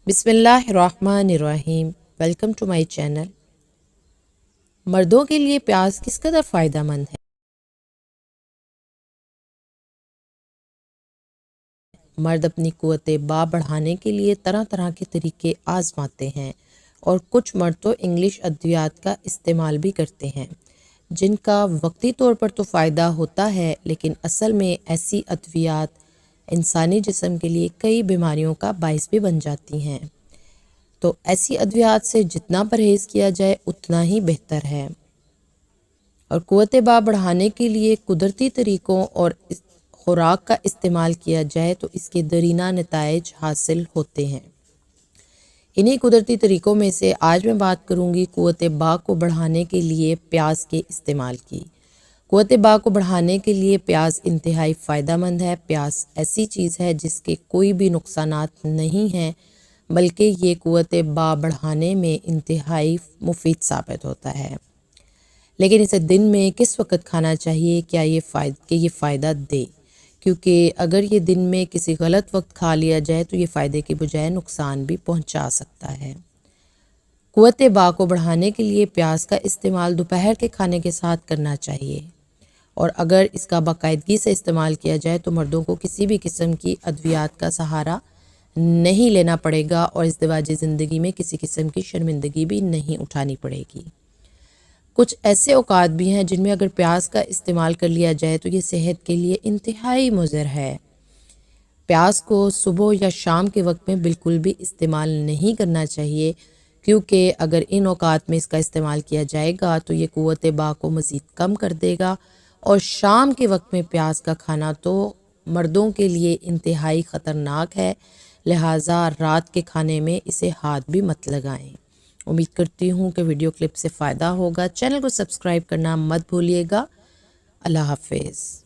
बिस्मिल्लाहिर्रहमानिर्रहीम। Welcome to my channel. मर्दों के लिए प्याज किस कदर फ़ायदा मंद है। मर्द अपनी क़ुव्वत बा बढ़ाने के लिए तरह तरह के तरीके आजमाते हैं और कुछ मर्द तो इंग्लिश अद्वियात का इस्तेमाल भी करते हैं जिनका वक्ती तौर पर तो फ़ायदा होता है, लेकिन असल में ऐसी अद्वियात इंसानी जिस्म के लिए कई बीमारियों का बाइस भी बन जाती हैं। तो ऐसी अद्वियात से जितना परहेज़ किया जाए उतना ही बेहतर है। और क़ुव्वत बा बढ़ाने के लिए कुदरती तरीक़ों और खुराक का इस्तेमाल किया जाए तो इसके दरीना नताइज हासिल होते हैं। इन्हीं कुदरती तरीक़ों में से आज मैं बात करूँगी क़ुव्वत बा को बढ़ाने के लिए प्याज के इस्तेमाल की। क़ुव्वत बा को बढ़ाने के लिए प्याज इंतहाई फ़ायदेमंद है। प्याज ऐसी चीज़ है जिसके कोई भी नुकसानात नहीं हैं, बल्कि ये क़ुव्वत बा बढ़ाने में इंतहाई मुफीद साबित होता है। लेकिन इसे दिन में किस वक्त खाना चाहिए, क्या ये फ़ायदा दे, क्योंकि अगर ये दिन में किसी गलत वक्त खा लिया जाए तो ये फ़ायदे के बजाय नुकसान भी पहुंचा सकता है। क़ुव्वत बा को बढ़ाने के लिए प्याज का इस्तेमाल दोपहर के खाने के साथ करना चाहिए और अगर इसका बाकायदगी से इस्तेमाल किया जाए तो मर्दों को किसी भी किस्म की अद्वियात का सहारा नहीं लेना पड़ेगा और इज़्दिवाजी ज़िंदगी में किसी किस्म की शर्मिंदगी भी नहीं उठानी पड़ेगी। कुछ ऐसे औकात भी हैं जिनमें अगर प्याज का इस्तेमाल कर लिया जाए तो ये सेहत के लिए इंतहाई मुज़र है। प्याज को सुबह या शाम के वक्त में बिल्कुल भी इस्तेमाल नहीं करना चाहिए, क्योंकि अगर इन औकात में इसका इस्तेमाल किया जाएगा तो ये क़ुव्वत बा को मज़ीद कम कर देगा और शाम के वक्त में प्याज का खाना तो मर्दों के लिए इंतहाई ख़तरनाक है। लिहाजा रात के खाने में इसे हाथ भी मत लगाएं। उम्मीद करती हूँ कि वीडियो क्लिप से फ़ायदा होगा। चैनल को सब्सक्राइब करना मत भूलिएगा। अल्लाह हाफ़िज़।